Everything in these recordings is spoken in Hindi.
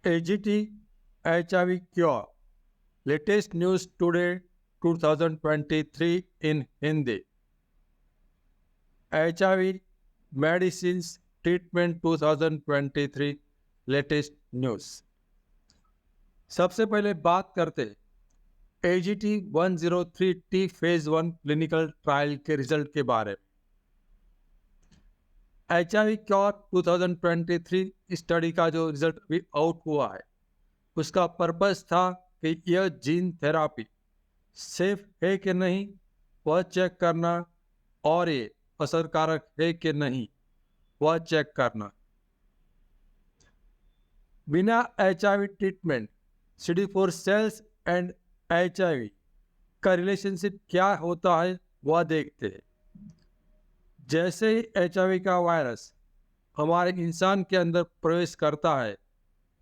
AGT HIV cure. Latest news today 2023 in Hindi. HIV medicines treatment 2023 latest news. सबसे पहले बात करते AGT 103T phase 1 clinical trial के रिजल्ट के बारे में। HIV क्योर 2023 स्टडी का जो रिजल्ट भी आउट हुआ है, उसका पर्पस था कि यह जीन थेरापी सेफ है कि नहीं वह चेक करना और ये असरकारक है कि नहीं वह चेक करना। बिना HIV treatment CD4 cells and HIV का रिलेशनशिप क्या होता है वह देखते हैं। जैसे ही HIV का वायरस हमारे इंसान के अंदर प्रवेश करता है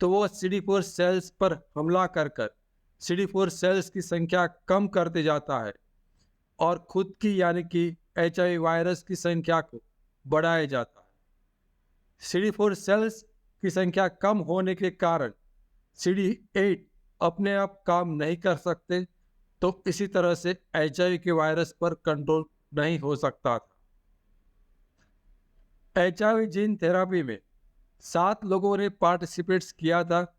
तो वो CD4 सेल्स पर हमला कर CD4 सेल्स की संख्या कम करते जाता है और खुद की यानी कि HIV वायरस की संख्या को बढ़ाया जाता है। CD4 सेल्स की संख्या कम होने के कारण CD8 अपने आप काम नहीं कर सकते, तो इसी तरह से HIV के वायरस पर कंट्रोल नहीं हो सकता था। HIV जीन थेरापी में 7 लोगों ने पार्टिसिपेट्स किया था।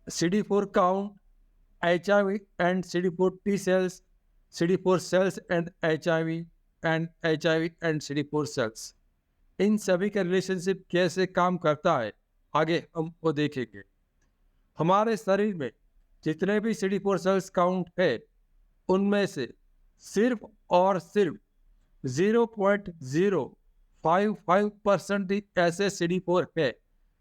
CD4 count, HIV and CD4 T cells, CD4 cells and HIV and CD4 cells, इन सभी का रिलेशनशिप कैसे काम करता है आगे हम वो देखेंगे। हमारे शरीर में जितने भी CD4 सेल्स काउंट है उनमें से सिर्फ और सिर्फ 0.055% ही ऐसे CD4 है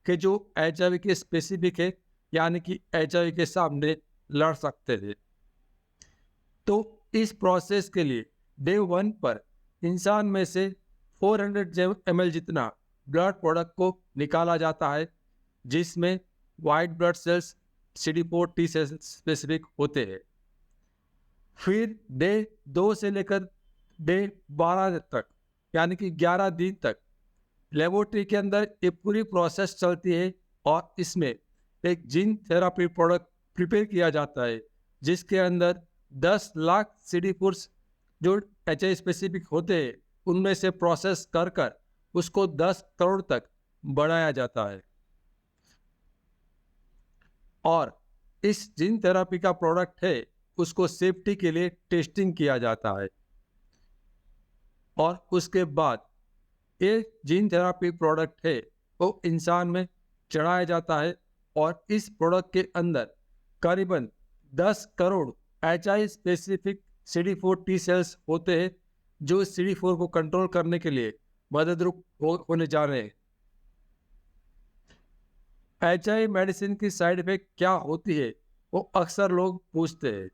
कि जो HIV के स्पेसिफिक है, यानी कि HIV के सामने लड़ सकते थे। तो इस प्रोसेस के लिए डे 1 पर इंसान में से 400 ml जितना ब्लड प्रोडक्ट को निकाला जाता है, जिसमें white blood cells CD4 T cells specific होते हैं। फिर डे 2 से लेकर डे 12 तक यानी कि 11 दिन तक लेबोरेटरी के अंदर ये पूरी प्रोसेस चलती है और इसमें एक जीन थेरापी प्रोडक्ट प्रिपेयर किया जाता है, जिसके अंदर 10 लाख CD4 जो HIV स्पेसिफिक होते हैं उनमें से प्रोसेस कर उसको 10 करोड़ तक बढ़ाया जाता है। और इस जीन थेरापी का प्रोडक्ट है उसको सेफ्टी के लिए टेस्टिंग किया जाता है और उसके बाद ये जीन थेरापी प्रोडक्ट है वो इंसान में चढ़ाया जाता है और इस प्रोडक्ट के अंदर करीबन 10 crore HIV specific CD4 T cells होते हैं जो CD4 को कंट्रोल करने के लिए मददरूप होने जा रहे हैं। HIV मेडिसिन की साइड इफेक्ट क्या होती है वो अक्सर लोग पूछते हैं।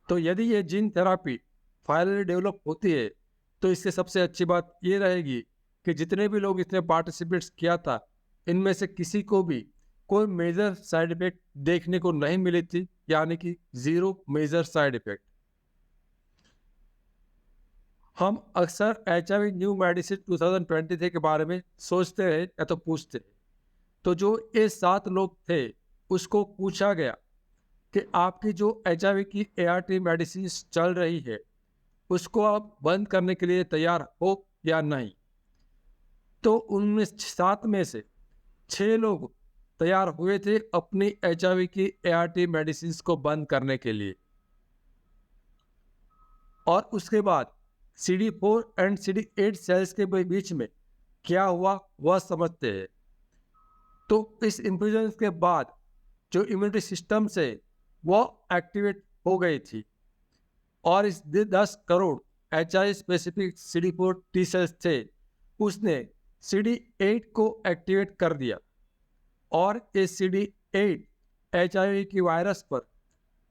तो यदि ये जीन थेरापी फाइनली डेवलप होती है तो इससे सबसे अच्छी बात ये रहेगी कि जितने भी लोग इसमें पार्टिसिपेट्स किया था इनमें से किसी को भी कोई मेजर साइड इफेक्ट देखने को नहीं मिली थी, यानी कि 0 मेजर साइड इफेक्ट। हम अक्सर HIV न्यू मेडिसिन 2023 के बारे में सोचते हैं या तो पूछते हैं। तो जो ये 7 लोग थे उसको पूछा गया कि आपकी जो HIV की ART मेडिसिन चल रही है उसको आप बंद करने के लिए तैयार हो या नहीं। तो उनमें 7 में से 6 लोग तैयार हुए थे अपनी HIV की ART मेडिसिन को बंद करने के लिए। और उसके बाद CD4 एंड CD8 सेल्स के बीच में क्या हुआ वह समझते हैं। तो इस इन्फ्यूजन के बाद जो इम्यूनिटी सिस्टम से वह एक्टिवेट हो गई थी और इस 10 crore HIV specific CD4 T cells थे उसने CD8 को एक्टिवेट कर दिया और ये CD8 HIV की वायरस पर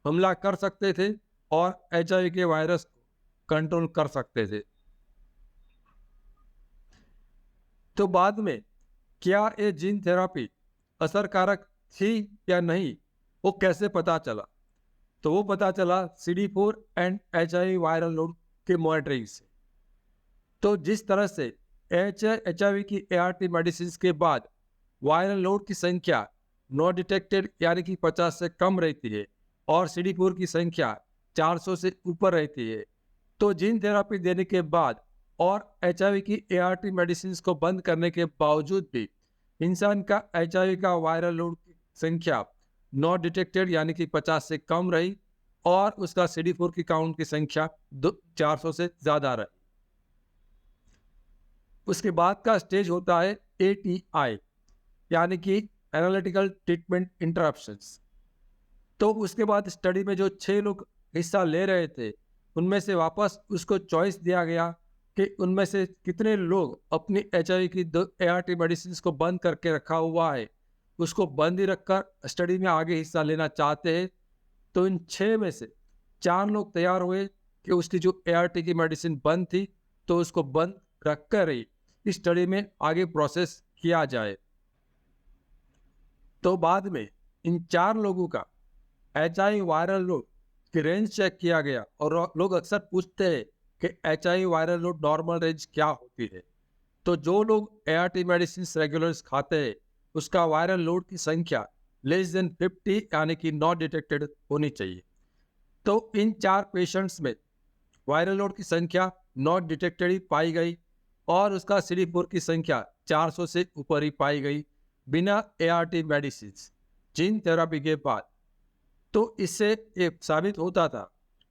हमला कर सकते थे और HIV के वायरस को कंट्रोल कर सकते थे। तो बाद में क्या ये जीन थेरापी असरकारक थी या नहीं वो कैसे पता चला? तो वो पता चला CD4 and HIV viral load के मॉनिटरिंग से। तो जिस तरह से HIV की ART मेडिसिन के बाद वायरल लोड की संख्या नॉट डिटेक्टेड यानी कि 50 से कम रहती है और CD4 की संख्या 400 से ऊपर रहती है, तो जीन थेरापी देने के बाद और HIV की ART मेडिसिन को बंद करने के बावजूद भी इंसान का HIV का वायरल लोड की संख्या नॉट डिटेक्टेड यानी कि 50 से कम रही और उसका CD4 की काउंट की संख्या 400 से ज्यादा रही। उसके बाद का स्टेज होता है ATI यानी कि एनालिटिकल ट्रीटमेंट इंटरप्शंस। तो उसके बाद स्टडी में जो 6 लोग हिस्सा ले रहे थे उनमें से वापस उसको चॉइस दिया गया कि उनमें से कितने लोग अपनी HIV की ART मेडिसिन को बंद करके रखा हुआ है उसको बंद ही रखकर स्टडी में आगे हिस्सा लेना चाहते हैं। तो इन 6 में से 4 लोग तैयार हुए कि उसकी जो ART की मेडिसिन बंद थी तो उसको बंद रखकर ही इस स्टडी में आगे प्रोसेस किया जाए। तो बाद में इन 4 लोगों का HIV वायरल लोड की रेंज चेक किया गया और लोग अक्सर पूछते हैं कि HIV viral load normal range क्या होती है। तो जो लोग ART मेडिसिन रेगुलर्स खाते हैं उसका वायरल लोड की संख्या लेस देन 50 यानी कि नॉट डिटेक्टेड होनी चाहिए। तो इन 4 पेशेंट्स में वायरल लोड की संख्या नॉट डिटेक्टेड ही पाई गई और उसका CD4 की संख्या 400 से ऊपर ही पाई गई बिना ART मेडिसिन जीन थेरापी के बाद। तो इससे ये साबित होता था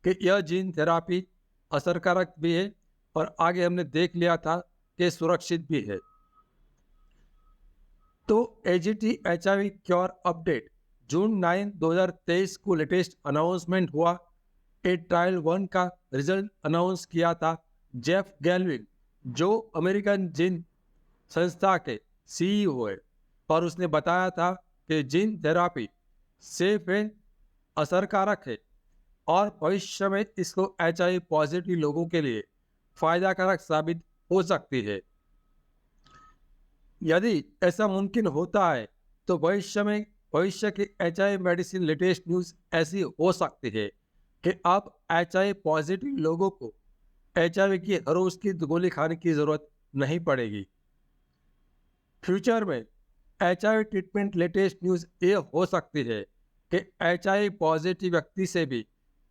कि यह जीन थेरापी असरकारक भी है और आगे हमने देख लिया था कि सुरक्षित भी है। तो AGT HIV क्योर अपडेट जून 9 2023 को लेटेस्ट अनाउंसमेंट हुआ। ट्रायल 1 का रिजल्ट अनाउंस किया था जेफ गैल्विन जो अमेरिकन जीन संस्था के CEO है और उसने बताया था कि जीन थेरापी सेफ है, असरकारक है और भविष्य में इसको HIV पॉजिटिव लोगों के लिए फायदाकारक साबित हो सकती है। यदि ऐसा मुमकिन होता है तो भविष्य की HIV मेडिसिन लेटेस्ट न्यूज़ ऐसी हो सकती है कि अब HIV पॉजिटिव लोगों को HIV की हर रोज की गोली खाने की जरूरत नहीं पड़ेगी। फ्यूचर में HIV ट्रीटमेंट लेटेस्ट न्यूज़ ये हो सकती है कि HIV पॉजिटिव व्यक्ति से भी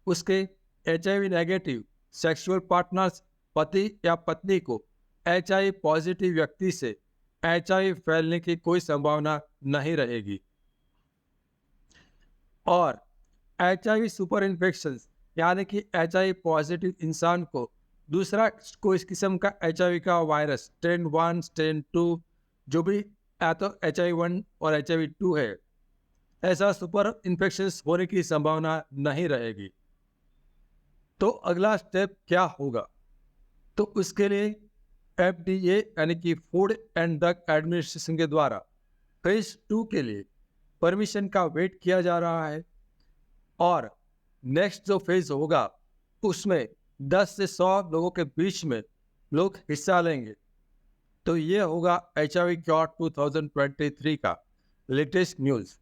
उसके HIV नेगेटिव सेक्सुअल पार्टनर्स पति या पत्नी को HIV पॉजिटिव व्यक्ति से HIV फैलने की कोई संभावना नहीं रहेगी। और HIV सुपर इन्फेक्शन यानी कि HIV पॉजिटिव इंसान को दूसरा कोई इस किस्म का HIV का वायरस स्ट्रेन 1 स्ट्रेन 2 जो भी या तो HIV1 और HIV2 है ऐसा सुपर इन्फेक्शन होने की संभावना नहीं रहेगी। तो अगला स्टेप क्या होगा? तो उसके लिए FDA यानी कि फूड एंड ड्रग एडमिनिस्ट्रेशन के द्वारा फेज 2 के लिए परमिशन का वेट किया जा रहा है और नेक्स्ट जो फेज होगा उसमें 10 से 100 लोगों के बीच में लोग हिस्सा लेंगे। तो ये होगा HIV क्योर 2023 का लेटेस्ट न्यूज़।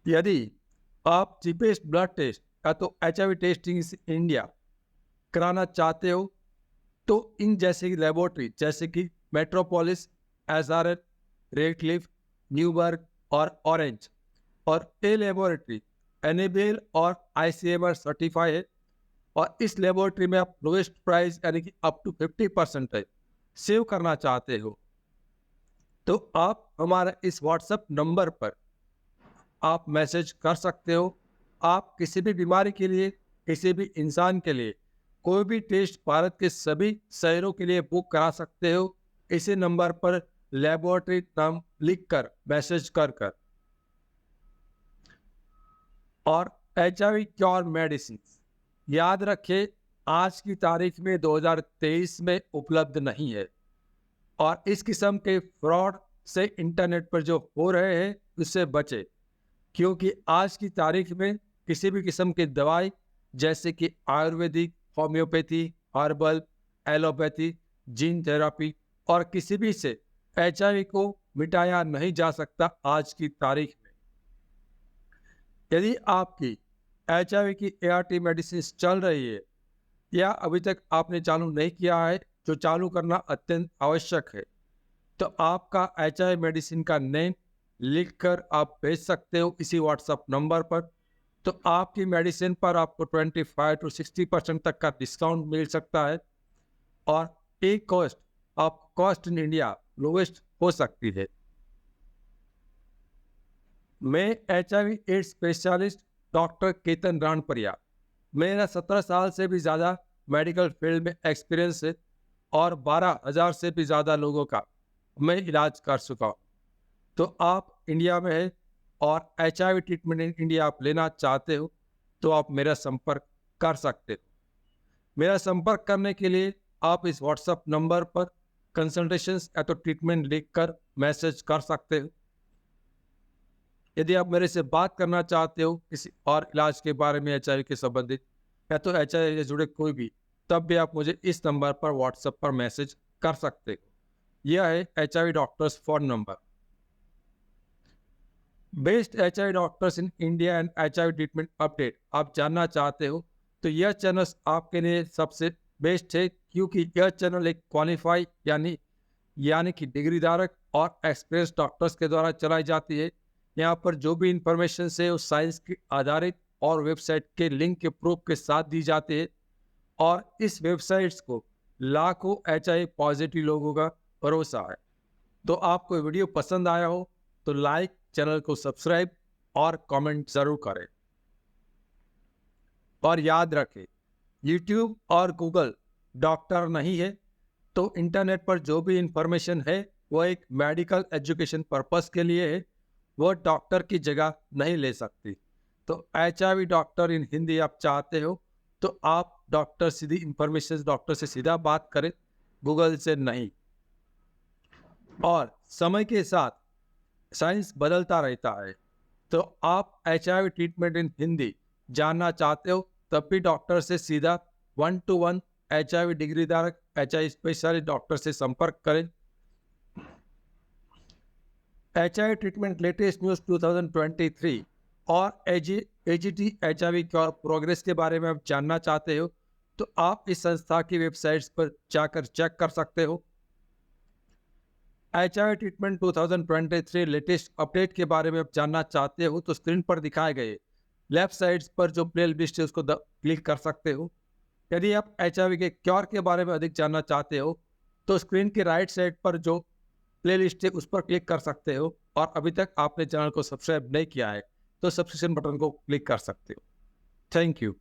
यदि आप चीपेस्ट ब्लड टेस्ट या तो HIV टेस्टिंग इंडिया कराना चाहते हो तो इन जैसे लेबोरेटरी जैसे कि मेट्रोपोलिस, SRL, रेडक्लिफ, न्यूबर्ग और ऑरेंज और ए लेबोरेटरी NABL और ICMR सर्टिफाई है और इस लेबोरेटरी में आप लोएस्ट प्राइस यानी कि अप टू 50% सेव करना चाहते हो तो आप हमारा इस व्हाट्सएप नंबर पर आप मैसेज कर सकते हो। आप किसी भी बीमारी के लिए किसी भी इंसान के लिए कोई भी टेस्ट भारत के सभी शहरों के लिए बुक करा सकते हो इसी नंबर पर लेबोरेटरी नाम लिखकर मैसेज कर और HIV क्योर मेडिसिन याद रखें आज की तारीख में 2023 में उपलब्ध नहीं है और इस किस्म के फ्रॉड से इंटरनेट पर जो हो रहे हैं उससे बचे क्योंकि आज की तारीख में किसी भी किस्म की दवाई जैसे कि Ayurvedic, homeopathy, herbal, allopathy, gene therapy और किसी भी से HIV को मिटाया नहीं जा सकता आज की तारीख में। यदि आपकी HIV की ART मेडिसिन चल रही है या अभी तक आपने चालू नहीं किया है जो चालू करना अत्यंत आवश्यक है तो आपका HIV मेडिसिन का नेम लिखकर आप भेज सकते हो इसी व्हाट्सएप नंबर पर। तो आपकी मेडिसिन पर आपको 25 to 60% तक का डिस्काउंट मिल सकता है और एक कॉस्ट इन इंडिया लोवेस्ट हो सकती है। मैं HIV AIDS specialist doctor Ketan Ranpariya, मेरा 17 साल से भी ज़्यादा मेडिकल फील्ड में एक्सपीरियंस है और 12,000 से भी ज़्यादा लोगों का मैं इलाज कर चुका हूँ। तो आप इंडिया में हैं और HIV ट्रीटमेंट इन इंडिया आप लेना चाहते हो तो आप मेरा संपर्क कर सकते हो। मेरा संपर्क करने के लिए आप इस व्हाट्सएप नंबर पर कंसल्टेशंस या तो ट्रीटमेंट लिखकर मैसेज कर सकते हो। यदि आप मेरे से बात करना चाहते हो किसी और इलाज के बारे में HIV के संबंधित या तो HIV से जुड़े कोई भी, तब भी आप मुझे इस नंबर पर व्हाट्सएप पर मैसेज कर सकते हो। यह है HIV doctors phone number. Best HIV doctors in India and HIV treatment update आप जानना चाहते हो तो यह चैनल आपके लिए सबसे बेस्ट है, क्योंकि यह चैनल एक क्वालिफाई यानी कि डिग्री धारक और एक्सपीरियंस डॉक्टर्स के द्वारा चलाई जाती है। यहाँ पर जो भी इंफॉर्मेशन है वो साइंस के आधारित और वेबसाइट के लिंक के प्रूफ के साथ दी जाती है और इस वेबसाइट्स को लाखों HIV पॉजिटिव लोगों का भरोसा है। तो आपको वीडियो पसंद आया हो तो लाइक, चैनल को सब्सक्राइब और कमेंट जरूर करें। और याद रखें, यूट्यूब और गूगल डॉक्टर नहीं है, तो इंटरनेट पर जो भी इंफॉर्मेशन है वो एक मेडिकल एजुकेशन पर्पस के लिए है, वो डॉक्टर की जगह नहीं ले सकती। तो HIV डॉक्टर इन हिंदी आप चाहते हो तो आप डॉक्टर से सीधा बात करें, गूगल से नहीं। और समय के साथ साइंस बदलता रहता है, तो आप HIV ट्रीटमेंट इन हिंदी जानना चाहते हो तब भी डॉक्टर से सीधा 1-to-1 HIV डिग्री धारक HIV स्पेशलिस्ट डॉक्टर से संपर्क करें। HIV ट्रीटमेंट लेटेस्ट न्यूज 2023 और AGT HIV क्योर प्रोग्रेस के बारे में आप जानना चाहते हो तो आप इस संस्था की वेबसाइट्स पर जाकर चेक कर सकते हो। HIV ट्रीटमेंट 2023 लेटेस्ट अपडेट के बारे में आप जानना चाहते हो तो स्क्रीन पर दिखाए गए लेफ्ट साइड्स पर जो प्ले लिस्ट है उसको क्लिक कर सकते हो। यदि आप HIV के क्योर के बारे में अधिक जानना चाहते हो तो स्क्रीन के राइट साइड पर जो प्ले लिस्ट है उस पर क्लिक कर सकते हो और अभी तक आपने चैनल को सब्सक्राइब नहीं किया है तो सब्सक्रिप्शन बटन को क्लिक कर सकते हो। Thank you.